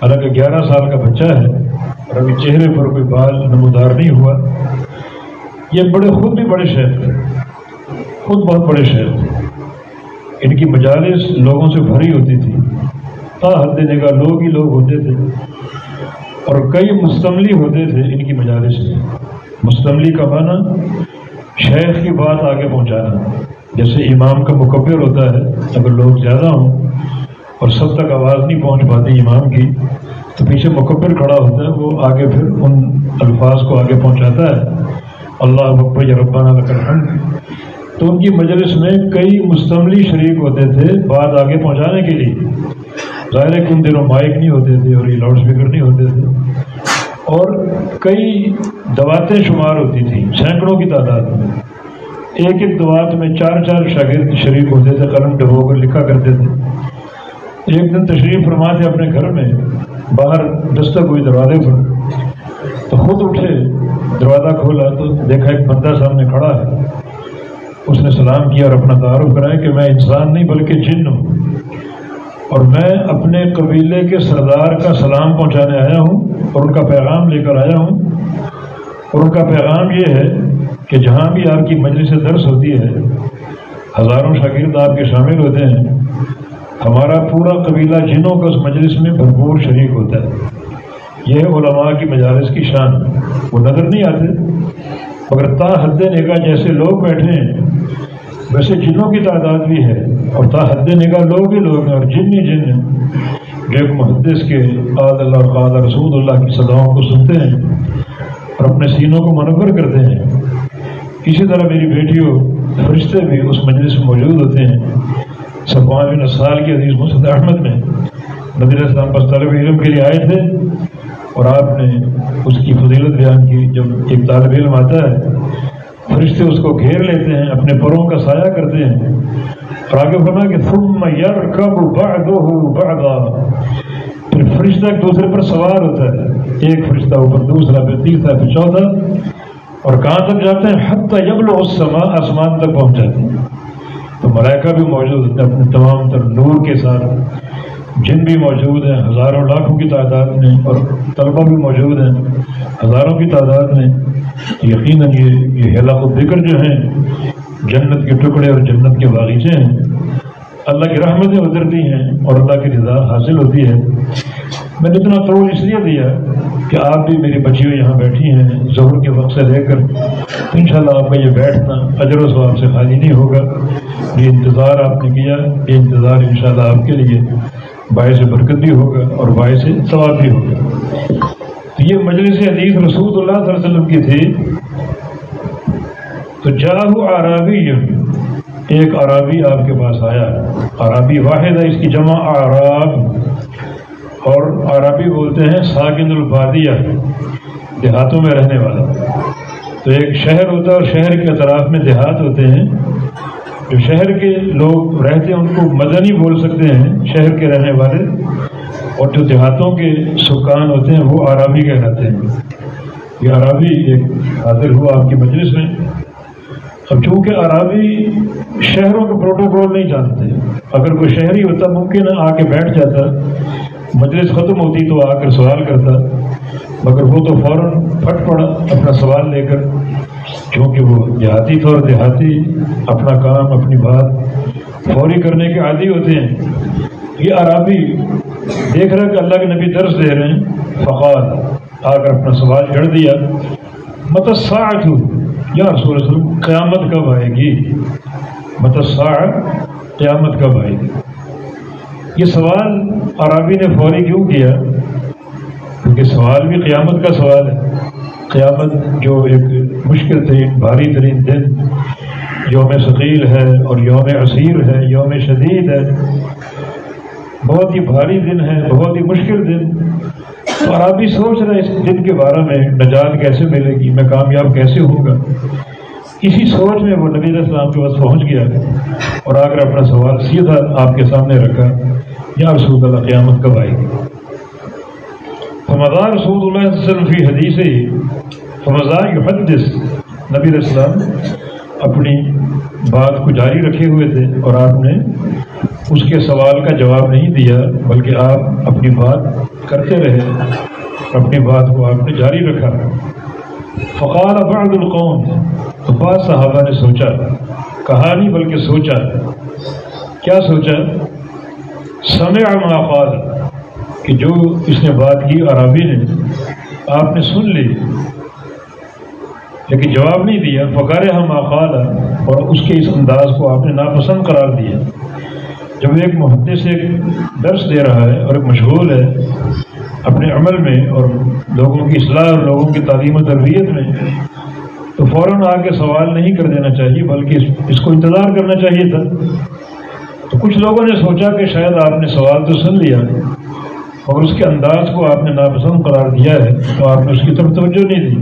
حالانکہ 11 سال کا بچہ ہے اور ابھی چہرے پر کوئی بال نمودار نہیں ہوا۔ یہ خود بھی بڑے شیخ تھے، خود بہت بڑے شیخ تھے۔ ان کی مجالس لوگوں سے بھری ہوتی تھی، تا حد نگاہ لوگ ہی لوگ ہوتے تھے، اور کئی مستملی ہوتے تھے ان کی مجالس میں۔ مستملی کا معنی شیخ کی بات آگے پہنچانا، جیسے امام کا مکبر ہوتا ہے، اگر لوگ زیادہ ہوں اور سب تک آواز نہیں پہنچ پاتی امام کی تو پیچھے مکبر کھڑا ہوتا ہے، وہ آگے پھر ان الفاظ کو آگے پہنچاتا ہے، اللہ اکبر یا ربنا لک الحمد۔ تو ان کی مجلس میں کئی مستملی شریک ہوتے تھے بات آگے پہنچانے کے لیے۔ ظاہر ہے کہ ان دنوں مائک نہیں ہوتے تھے اور یہ لاؤڈ اسپیکر نہیں ہوتے تھے، اور کئی دواتیں شمار ہوتی تھیں سینکڑوں کی تعداد میں۔ ایک ایک دوات میں 4 شاگرد شریک ہوتے تھے، قلم ڈبو کر لکھا کرتے تھے۔ ایک دن تشریف فرما تھے اپنے گھر میں، باہر دستک ہوئی دروازے پر، تو خود اٹھے، دروازہ کھولا تو دیکھا ایک بندہ سامنے کھڑا ہے۔ اس نے سلام کیا اور اپنا تعارف کرایا کہ میں انسان نہیں بلکہ جن ہوں، اور میں اپنے قبیلے کے سردار کا سلام پہنچانے آیا ہوں اور ان کا پیغام لے کر آیا ہوں، اور ان کا پیغام یہ ہے کہ جہاں بھی آپ کی مجلس درس ہوتی ہے، ہزاروں شاگرد آپ کے شامل ہوتے ہیں، ہمارا پورا قبیلہ جنوں کا اس مجلس میں بھرپور شریک ہوتا ہے۔ یہ علماء کی مجالس کی شان، وہ نظر نہیں آتے مگر تا حد نگاہ جیسے لوگ بیٹھے ہیں ویسے جنوں کی تعداد بھی ہے، اور تا حد نگاہ لوگ ہی لوگ ہیں اور جن ہی جن ہیں، جو ایک محدث کے قال اللہ اور قال رسول اللہ کی صداؤں کو سنتے ہیں اور اپنے سینوں کو منور کرتے ہیں۔ اسی طرح میری بیٹیوں فرشتے بھی اس مجلس میں موجود ہوتے ہیں. صفوان بن اسال کی حدیث مسند احمد میں نبی علیہ السلام پر طالب علم کے لیے آئے تھے اور آپ نے اس کی فضیلت بیان کی. جب ایک طالب علم آتا ہے فرشتے اس کو گھیر لیتے ہیں, اپنے پروں کا سایہ کرتے ہیں, اور آگے فرمایا کہ ثم یرکب بعضہ بعضا, پھر فرشتہ ایک دوسرے پر سوار ہوتا ہے, ایک فرشتہ اوپر دوسرا, پھر تیسرا, پھر چوتھا, اور کہاں تک جاتے ہیں حتی یبلغ السماء, آسمان تک پہنچ جاتے ہیں. تو ملائکہ بھی موجود ہیں اپنے تمام تر نور کے ساتھ, جن بھی موجود ہیں ہزاروں لاکھوں کی تعداد میں, اور طلبہ بھی موجود ہیں ہزاروں کی تعداد میں. یقیناً یہ حلق الذکر جو ہیں جنت کے ٹکڑے اور جنت کے باغیچے ہیں, اللہ کی رحمتیں اترتی ہیں اور اللہ کی رضا حاصل ہوتی ہے. میں نے اتنا طول اس لیے دیا کہ آپ بھی میری بچیوں یہاں بیٹھی ہیں ظہر کے وقت سے لے کر, تو انشاءاللہ آپ کا یہ بیٹھنا اجر و ثواب سے خالی نہیں ہوگا. یہ انتظار آپ نے کیا, یہ انتظار انشاءاللہ آپ کے لیے باعث برکت بھی ہوگا اور باعث ثواب بھی ہوگا. تو یہ مجلس حدیث رسول اللہ صلی اللہ علیہ وسلم کی تھی. تو جاءہ اعرابی, ایک عرابی آپ کے پاس آیا. عرابی واحد ہے, اس کی جمع اعراب, اور عربی بولتے ہیں ساکن البادیہ, دیہاتوں میں رہنے والا. تو ایک شہر ہوتا ہے اور شہر کے اطراف میں دیہات ہوتے ہیں. جو شہر کے لوگ رہتے ہیں ان کو مدنی بول سکتے ہیں, شہر کے رہنے والے, اور جو دیہاتوں کے سکان ہوتے ہیں وہ عربی کہلاتے ہیں. یہ عربی ایک حاضر ہوا آپ کی مجلس میں. اب چونکہ عربی شہروں کے پروٹوکول نہیں جانتے, اگر کوئی شہری ہوتا ممکن ہے آ کے بیٹھ جاتا, مجلس ختم ہوتی تو آ کر سوال کرتا, مگر وہ تو فوراً پھٹ پڑا اپنا سوال لے کر, کیونکہ وہ دیہاتی تھا اور دیہاتی اپنا کام اپنی بات فوری کرنے کے عادی ہوتے ہیں. یہ عربی دیکھ رہا کہ اللہ کے نبی درس دے رہے ہیں, فقال, آ کر اپنا سوال جڑ دیا, متی الساعۃ, یا رسول اللہ قیامت کب آئے گی, متی الساعۃ, قیامت کب آئے گی. یہ سوال عربی نے فوری کیوں کیا؟ کیونکہ سوال بھی قیامت کا سوال ہے. قیامت جو ایک مشکل ترین بھاری ترین دن, یوم ثقیل ہے اور یوم عسیر ہے, یوم شدید ہے, بہت ہی بھاری دن ہے, بہت ہی مشکل دن. تو عربی سوچ رہے اس دن کے بارے میں, نجات کیسے ملے گی, میں کامیاب کیسے ہوں گا. اسی سوچ میں وہ نبی علیہ السلام کے پاس پہنچ گیا اور آ کر اپنا سوال سیدھا آپ کے سامنے رکھا, یا رسول اللہ قیامت کب آئے گی. فمضى رسول اللہ صلی اللہ علیہ وسلم فی حدیث, فمضى یحدث, نبی علیہ السلام اپنی بات کو جاری رکھے ہوئے تھے اور آپ نے اس کے سوال کا جواب نہیں دیا, بلکہ آپ اپنی بات کرتے رہے, اپنی بات کو آپ نے جاری رکھا. فقال بعض القوم, تو بعض صحابہ نے سوچا, کہا نہیں بلکہ سوچا. کیا سوچا؟ سمع ما قال, کہ جو اس نے بات کی عربی نے آپ نے سن لی لیکن جواب نہیں دیا. فقارہ ما قال, اور اس کے اس انداز کو آپ نے ناپسند قرار دیا. جب ایک محدث ایک درس دے رہا ہے اور ایک مشغول ہے اپنے عمل میں اور لوگوں کی اصلاح اور لوگوں کی تعلیم و تربیت میں, تو فوراً آ کے سوال نہیں کر دینا چاہیے بلکہ اس کو انتظار کرنا چاہیے تھا. تو کچھ لوگوں نے سوچا کہ شاید آپ نے سوال تو سن لیا اور اس کے انداز کو آپ نے ناپسند قرار دیا ہے, تو آپ نے اس کی طرف توجہ نہیں دی.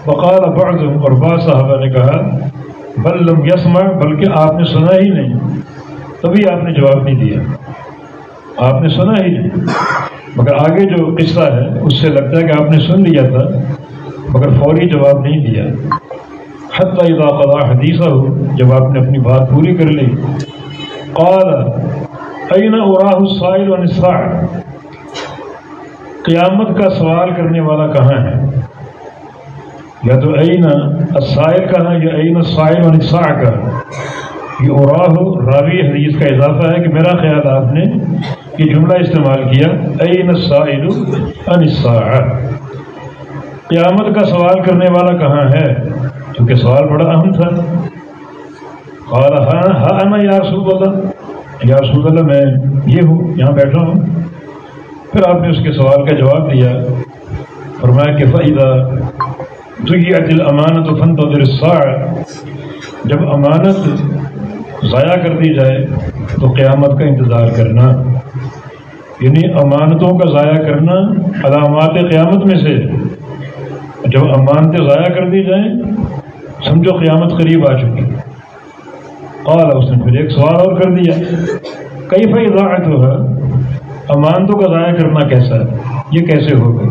وقال بعضهم, اور بعض صحابہ نے کہا, بل لم يسمع, بلکہ آپ نے سنا ہی نہیں, تبھی آپ نے جواب نہیں دیا, آپ نے سنا ہی نہیں. مگر آگے جو قصہ ہے اس سے لگتا ہے کہ آپ نے سن لیا تھا مگر فوری جواب نہیں دیا. حتی اذا قضى حدیثہ, جب آپ نے اپنی بات پوری کر لی, قال این اراہ السائل عن الساعة, قیامت کا سوال کرنے والا کہاں ہے. یا تو این السائل کہاں, یا این السائل عن الساعة کہاں. یہ اراہ راوی حدیث کا اضافہ ہے کہ میرا خیال آپ نے یہ جملہ استعمال کیا, این السائل عن الساعة, قیامت کا سوال کرنے والا کہاں ہے, کیونکہ سوال بڑا اہم تھا. قال ہاں انا یا رسول اللہ, یا رسول اللہ میں یہ ہوں, یہاں بیٹھا ہوں. پھر آپ نے اس کے سوال کا جواب دیا, فرمایا کہ فَإِذَا ضیعت الامانۃ فانتظر الساعہ، جب امانت ضائع کر دی جائے تو قیامت کا انتظار کرنا، یعنی امانتوں کا ضائع کرنا علامات قیامت میں سے، جب امانتیں ضائع کر دی جائیں سمجھو قیامت قریب آ چکی۔ قال، اس نے پھر ایک سوال اور کر دیا، کیف اضاعتها، امانتوں کا ضائع کرنا کیسا ہے، یہ کیسے ہوگا؟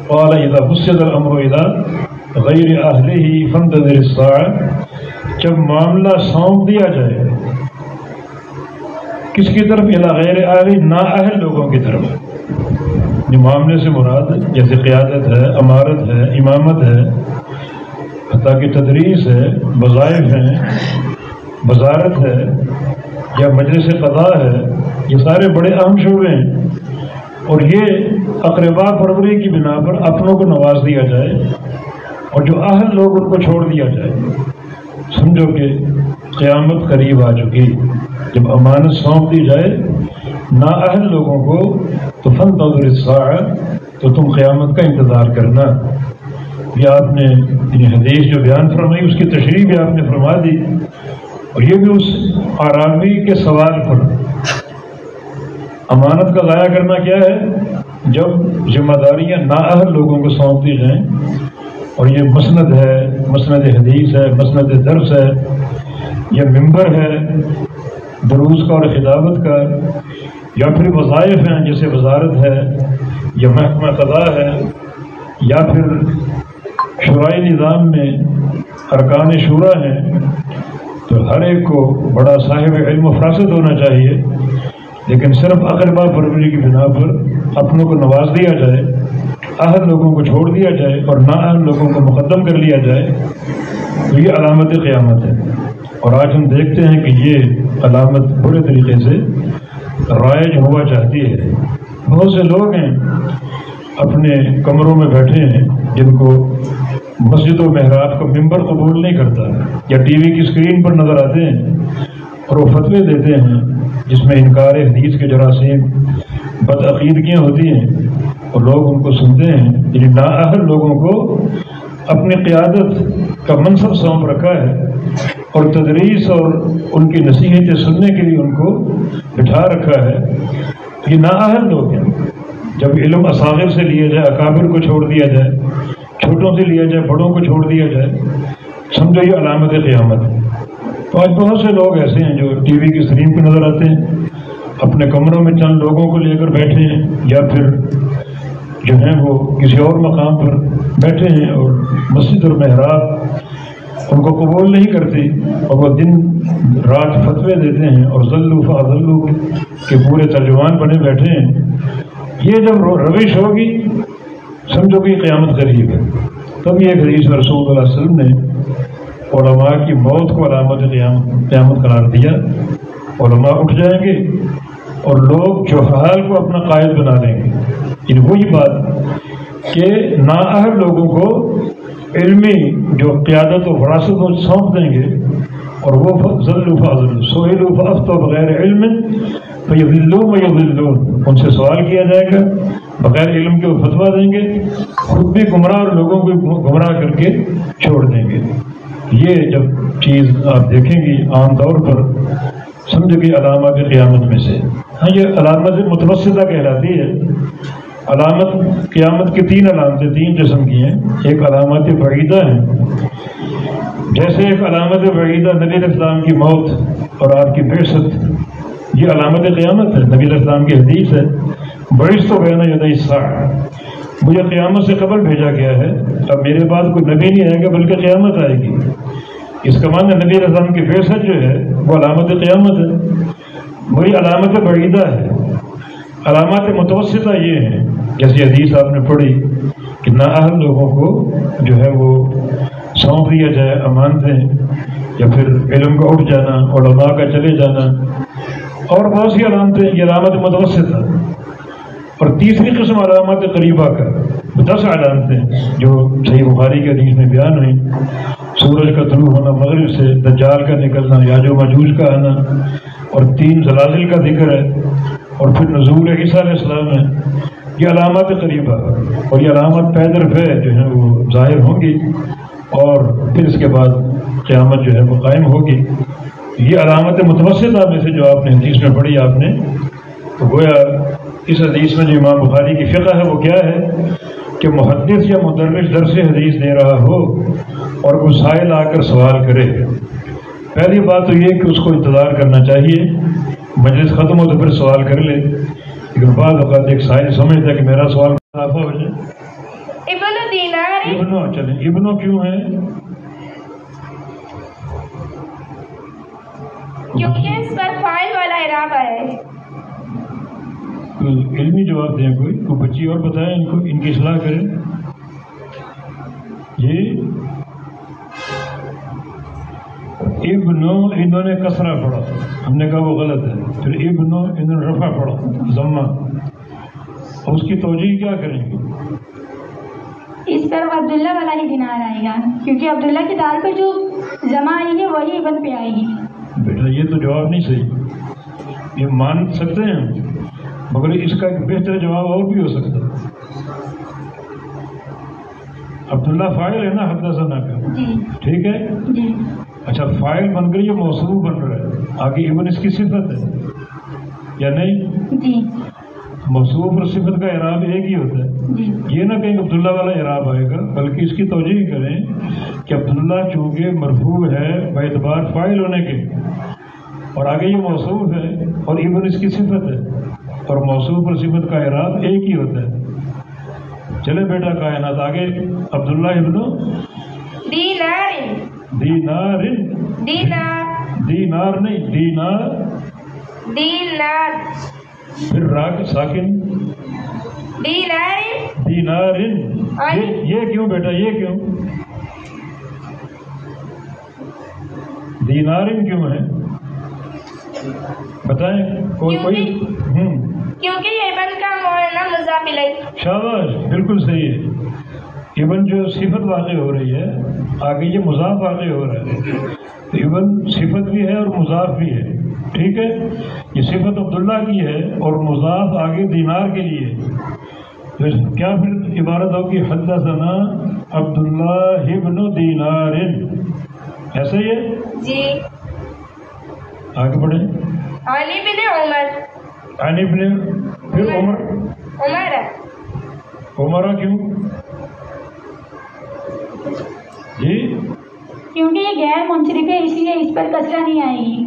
قال اذا فسد الامر الى غیر اہلہ فانتظر الساعہ، جب معاملہ سونپ دیا جائے کس کی طرف؟ الی غیر اہلہ، نااہل لوگوں کی طرف۔ یہ معاملے سے مراد جیسے قیادت ہے، امارت ہے، امامت ہے، حتیٰ کہ تدریس ہے، وظائف ہیں، وزارت ہے یا مجلس قضاء ہے، یہ سارے بڑے اہم شعبے ہیں، اور یہ اقربا پروری کی بنا پر اپنوں کو نواز دیا جائے اور جو اہل لوگ ان کو چھوڑ دیا جائے، سمجھو کہ قیامت قریب آ چکی۔ جب امانت سونپ دی جائے نااہل لوگوں کو تو فانتظر الساعہ، تو تم قیامت کا انتظار کرنا۔ یہ آپ نے یہ حدیث جو بیان فرمائی اس کی تشریح بھی آپ نے فرما دی، اور یہ بھی اس اعرابی کے سوال پر۔ امانت کا ضائع کرنا کیا ہے؟ جب ذمہ داریاں نااہل لوگوں کو سونپ دی جائیں، اور یہ مسند ہے، مسند حدیث ہے، مسند درس ہے، یا ممبر ہے دروس کا اور خطابت کا، یا پھر وظائف ہیں جیسے وزارت ہے یا محکمہ قضاء ہے، یا پھر شورائے نظام میں ارکان شورا ہیں، تو ہر ایک کو بڑا صاحب علم و فراست ہونا چاہیے، لیکن صرف اقربا پروری کی بنا پر اپنوں کو نواز دیا جائے، اہل لوگوں کو چھوڑ دیا جائے اور نااہل لوگوں کو مقدم کر لیا جائے، تو یہ علامت قیامت ہے۔ اور آج ہم دیکھتے ہیں کہ یہ علامت برے طریقے سے رائج ہوا چاہتی ہے۔ بہت سے لوگ ہیں اپنے کمروں میں بیٹھے ہیں جن کو مسجد و محراب کا ممبر قبول نہیں کرتا، یا ٹی وی کی اسکرین پر نظر آتے ہیں اور وہ فتوے دیتے ہیں جس میں انکار حدیث کے جراثیم، بدعقیدگیاں ہوتی ہیں، اور لوگ ان کو سنتے ہیں۔ یعنی نااہل لوگوں کو اپنی قیادت کا منصب سونپ رکھا ہے، اور تدریس اور ان کی نصیحتیں سننے کے لیے ان کو بٹھا رکھا ہے۔ یہ نااہل لوگ ہیں۔ جب علم اصاغر سے لیا جائے، اکابر کو چھوڑ دیا جائے، چھوٹوں سے لیا جائے، بڑوں کو چھوڑ دیا جائے، سمجھو یہ علامت قیامت ہے۔ تو آج بہت سے لوگ ایسے ہیں جو ٹی وی کی اسکرین پہ نظر آتے ہیں، اپنے کمروں میں چند لوگوں کو لے کر بیٹھے ہیں، یا پھر جو ہیں وہ کسی اور مقام پر بیٹھے ہیں، اور مسجد اور محراب ان کو قبول نہیں کرتی، اور وہ دن رات فتوے دیتے ہیں اور ضلوا فاضلوا کے پورے ترجمان بنے بیٹھے ہیں۔ یہ جب روش ہوگی سمجھو کہ قیامت قریب ہے۔ تب یہ حدیث رسول اللہ علیہ وسلم نے علماء کی موت کو علامت قیامت قرار دیا۔ علماء اٹھ جائیں گے اور لوگ جہال کو اپنا قائد بنا لیں گے۔ ان وہی بات کہ نااہل لوگوں کو علمی جو قیادت و وراثت کو سونپ دیں گے، اور وہ ضلوا فاضلوا سئلوا فافتوا بغیر علم فیضلون ویضلون، ان سے سوال کیا جائے گا، بغیر علم کے وہ فتویٰ دیں گے، خود بھی گمراہ اور لوگوں کو گمراہ کر کے چھوڑ دیں گے۔ یہ جب چیز آپ دیکھیں گی عام طور پر سمجھ گئی علامات قیامت میں سے۔ ہاں، یہ علامت متوسطہ کہلاتی ہے۔ علامت قیامت کی تین علامتیں تین قسم کی ہیں۔ ایک علامات بعیدہ ہیں، جیسے ایک علامت بعیدہ نبی علیہ السلام کی موت اور آپ کی بعثت، یہ علامت قیامت ہے، نبی علیہ السلام کی حدیث ہے، بعثت بین یدی الساعہ، مجھے قیامت سے قبل بھیجا گیا ہے، اب میرے بعد کوئی نبی نہیں آئے گا بلکہ قیامت آئے گی۔ اس کا معنی نبی علیہ السلام کی بعثت جو ہے وہ علامت قیامت ہے، وہی علامت بعیدہ ہے۔ علامات متوسطہ یہ ہیں، جیسی حدیث آپ نے پڑھی کہ نااہل لوگوں کو جو ہے وہ سونپ دیا جائے امانتیں، یا پھر علم کا اٹھ جانا، علماء کا چلے جانا، اور بہت سی علامتیں، یہ علامت متوسطہ۔ اور تیسری قسم علامات قریبہ کا 10 علامتیں جو صحیح بخاری کے حدیث میں بیان ہوئی، سورج کا طلوع ہونا مغرب سے، دجال کا نکلنا، یاجوج و ماجوج کا آنا، اور 3 زلازل کا ذکر ہے، اور پھر نزول عیسیٰ علیہ السلام ہے، یہ علامات قریبہ اور یہ علامات پے در پے جو ہیں وہ ظاہر ہوں گی، اور پھر اس کے بعد قیامت جو ہے وہ قائم ہوگی۔ یہ علامت متوسطہ میں سے جو آپ نے حدیث میں پڑھی آپ نے، تو گویا اس حدیث میں جو امام بخاری کی فقہ ہے وہ کیا ہے کہ محدث یا مدرس درس حدیث دے رہا ہو اور کوئی سائل آ کر سوال کرے، پہلی بات تو یہ کہ اس کو انتظار کرنا چاہیے، مجلس ختم ہو تو پھر سوال کر لے، لیکن بعض اوقات ایک سائل سمجھتا ہے کہ میرا سوال اضافہ ہو جائے۔
ابن دینار،
ابنو، چلیں ابنو کیوں ہے؟
کیونکہ اس پر فاعل والا اعراب آیا ہے۔
علمی جواب دیں، کوئی بچی اور بتائیں ان کو، ان کی اصلاح کریں۔ یہ ابنو انہوں نے کسرہ پڑھا، ہم نے کہا وہ غلط ہے، پھر ابنو انہوں نے رفع پڑھا ضمہ، اس کی توجیہ کیا کریں گے؟
اس پر عبداللہ والا ہی دینار آئے گا، کیونکہ عبداللہ کی دال پر جو جمع آئی ہے وہی ابن پہ آئے گی۔
بیٹا یہ تو جواب نہیں صحیح، یہ مان سکتے ہیں مگر اس کا ایک بہتر جواب اور بھی ہو سکتا ہے۔ عبداللہ فاعل ہے نا حدثنا کا،
جی
ٹھیک ہے
جی،
اچھا فاعل بن کر یہ موصوف بن رہا ہے، آگے ابن اس کی صفت ہے یا نہیں؟
جی
موصوف اور صفت کا اعراب ایک ہی ہوتا ہے،
جی،
یہ نہ کہیں عبداللہ والا اعراب آئے گا، بلکہ اس کی توجیہ کریں کہ عبداللہ چونکہ مرفوع ہے باعتبار فاعل ہونے کے، اور آگے یہ موصوف ہے اور ابن اس کی صفت ہے، اور موصوف اور صفت کا اعراب ایک ہی ہوتا ہے۔ چلے بیٹا کائنات آگے، عبداللہ ابن
دینار،
دینار،
دینار،
دینار نہیں دینار،
دینار،
پھر راگ ساکن،
دینار،
دینار، یہ کیوں بیٹا، یہ کیوں دینار کیوں ہے بتائیں؟ کوئی
کیونکہ یہ ابن کا مولانا مضاف الیہ۔
شاباش، بالکل صحیح ہے، ابن جو صفت واقع ہو رہی ہے آگے یہ مضاف واقع ہو رہا ہے، تو ابن صفت بھی ہے اور مضاف بھی ہے، ٹھیک ہے، یہ صفت عبداللہ کی ہے اور مضاف آگے دینار کے لیے، تو کیا پھر عبارت ہوگی حدثنا عبداللہ ابن دینار، ایسا ہی ہے؟
جی،
آگے بڑھیں۔
علی بن عمر،
عن ابن، پھر عمر،
عمر،
عمرہ کیوں جی؟
کیونکہ یہ غیر منصرف ہے، اس لیے اس پر کسرہ نہیں آئے گی۔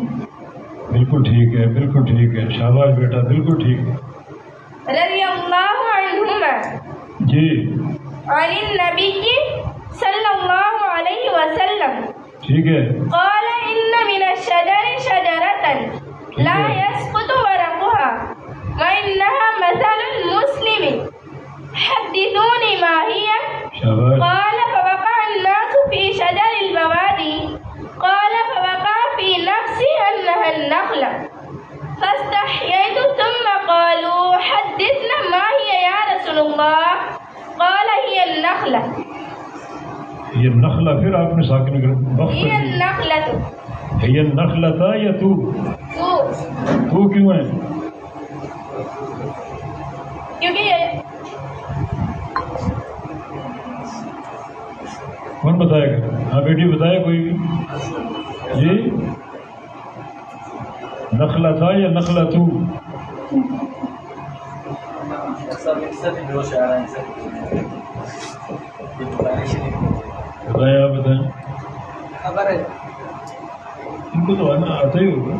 بالکل ٹھیک ہے، بالکل ٹھیک ہے، شاباش بیٹا، بالکل ٹھیک ہے۔
رضی اللہ عنہما
جی
عن النبی صلی اللہ علیہ وسلم
ٹھیک ہے،
قال ان من الشجر شجرة لا يسقط ورقها وانها مثل المسلم حدثوني ما هي؟
شاباش،
قال فوقع الناس في شجر البوادي، قال فوقع في نفسي انها النخلة، فاستحييت ثم قالوا حدثنا ما هي يا رسول الله، قال هي النخلة،
یہ نخلہ پھر آپ نے ساکن کر وقت
هي النخلة،
یہ نخلہ تھا یا تو کیوں ہے؟
کیونکہ
کون بتائے گا؟ ہاں بیٹی بتائے کوئی بھی جی، نخلہ تھا یا نخلہ تو؟ بتائیں، آپ بتائیں، ان کو تو آنا آتا ہی ہوگا،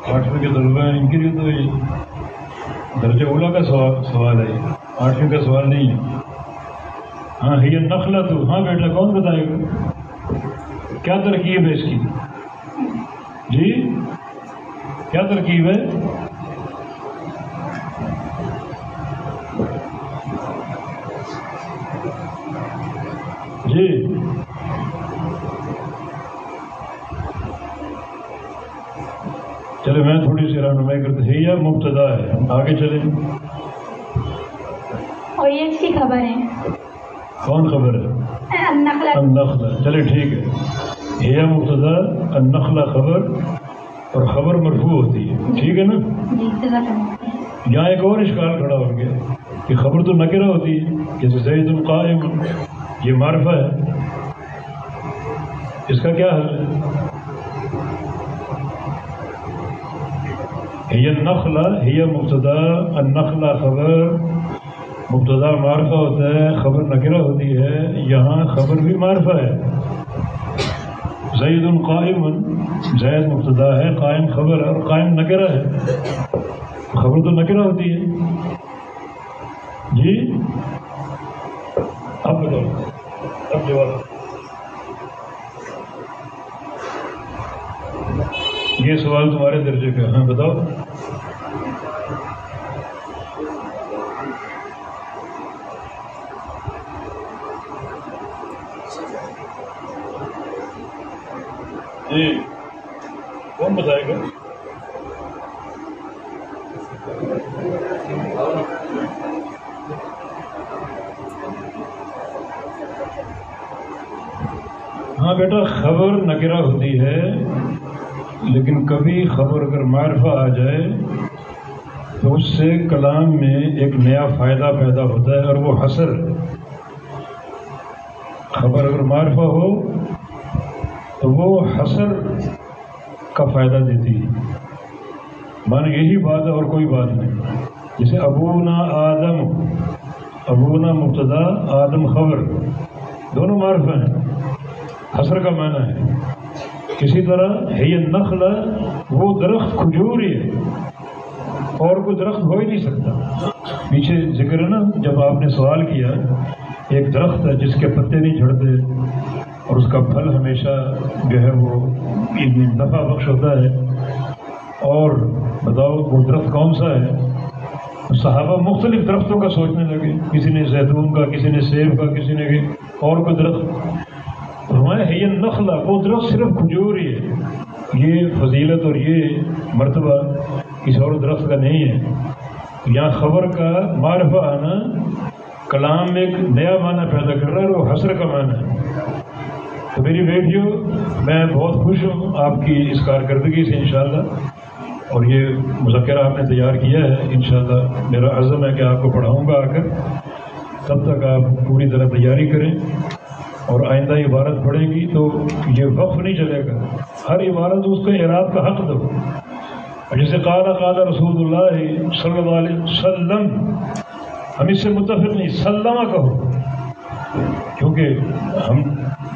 8ویں کے طلبہ ہیں، ان کے لیے تو یہ درجہ اولا کا سوال ہے، 8ویں کا سوال نہیں ہے۔ ہاں یہ نخلہ تو، ہاں بیٹا کون بتائے گا؟ کیا ترکیب ہے اس کی جی؟ کیا ترکیب ہے؟ جی چلے میں تھوڑی سی رہنمائی کرتے ہیں، یہ مبتدا ہے، آگے چلیں۔
اور یہ اس کی خبر ہے،
کون خبر ہے؟
النخلہ،
النخلہ، چلے ٹھیک ہے، یہ مبتدا، النخلہ خبر، اور خبر مرفوع ہوتی ہے، ٹھیک ہے نا؟
جی جزاک اللہ۔
یہاں ایک اور اشکال کھڑا ہو گیا کہ خبر تو نکرہ ہوتی ہے، جیسے زید قائم، یہ معرفہ ہے، اس کا کیا حل ہے؟ ہی النخلہ ہی مبتدا، النخلہ خبر، مبتدا معرفہ ہوتا ہے، خبر نکرہ ہوتی ہے، یہاں خبر بھی معرفہ ہے۔ زید قائم، زید مبتدا ہے، قائم خبر ہے، اور قائم نکرہ ہے، خبر تو نکرہ ہوتی ہے۔ جی اب بتاؤ، اب جواب۔ یہ سوال تمہارے درجے کا، ہاں بتاؤ۔ جی کون بتائے گا؟ ہاں بیٹا، خبر نکرہ ہوتی ہے، لیکن کبھی خبر اگر معرفہ آ جائے تو اس سے کلام میں ایک نیا فائدہ پیدا ہوتا ہے، اور وہ حصر۔ خبر اگر معرفہ ہو تو وہ حصر کا فائدہ دیتی ہے، مانا یہی بات ہے اور کوئی بات نہیں۔ جیسے ابونا آدم، ابونا مبتدا، آدم خبر، دونوں معرفہ ہیں، حصر کا معنی ہے۔ اسی طرح ہے النخلہ، وہ درخت کھجوری ہے، اور کوئی درخت ہو ہی نہیں سکتا۔ پیچھے ذکر ہے نا، جب آپ نے سوال کیا، ایک درخت ہے جس کے پتے نہیں جھڑتے اور اس کا پھل ہمیشہ جو ہے وہ نفع بخش ہوتا ہے، اور بتاؤ وہ درخت کون سا ہے؟ صحابہ مختلف درختوں کا سوچنے لگے، کسی نے زیتون کا، کسی نے سیب کا، کسی نے اور کوئی درخت۔ فرمایا ہے یہ نخلا، وہ درخت صرف کھجور ہی ہے، یہ فضیلت اور یہ مرتبہ کسی اور درخت کا نہیں ہے۔ یہاں خبر کا معرفہ آنا کلام میں ایک نیا معنی پیدا کر رہا ہے، اور وہ حصر کا معنی ہے۔ تو میری بیٹیوں، میں بہت خوش ہوں آپ کی اس کارکردگی سے انشاءاللہ، اور یہ مذکرہ آپ نے تیار کیا ہے، انشاءاللہ میرا عزم ہے کہ آپ کو پڑھاؤں گا آ کر، تب تک آپ پوری طرح تیاری کریں، اور آئندہ عبارت پڑھیں گی تو یہ وقف نہیں چلے گا، ہر عبارت اس کو اعراب کا حق دو۔ جیسے قال رسول اللہ صلی اللہ علیہ وسلم، ہم اس سے متفق نہیں، سلمہ کہو، کیونکہ ہم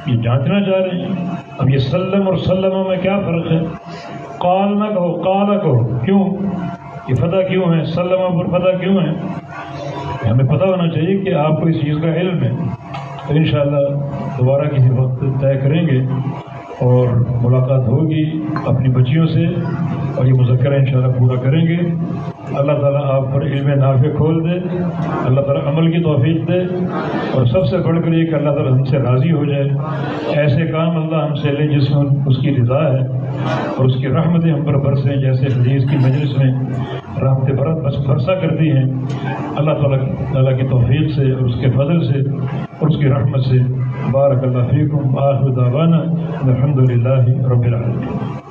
یہ جانچنا چاہ رہے ہیں اب یہ سلم اور سلمہ میں کیا فرق ہے۔ قال نہ کہو، قال کہو، کیوں؟ یہ فتح کیوں ہے؟ سلمہ پر فتح کیوں ہے؟ ہمیں پتہ ہونا چاہیے کہ آپ کو اس چیز کا علم ہے۔ تو انشاءاللہ دوبارہ کسی وقت طے کریں گے اور ملاقات ہوگی اپنی بچیوں سے، اور یہ مذکرہ انشاءاللہ پورا کریں گے۔ اللہ تعالیٰ آپ پر علم نافع کھول دے، اللہ تعالیٰ عمل کی توفیق دے، اور سب سے بڑھ کر یہ کہ اللہ تعالیٰ ہم سے راضی ہو جائے۔ ایسے کام اللہ ہم سے لے جس میں اس کی رضا ہے، اور اس کی رحمتیں ہم پر برسیں، جیسے حدیث کی مجلس میں رحمت برسا کرتی ہیں۔ اللہ تعالیٰ کی توفیق سے اور اس کے فضل سے اور اس کی رحمت سے۔ بارک اللہ فیکم، آخر دعوانا الحمد للہ رب العالمین۔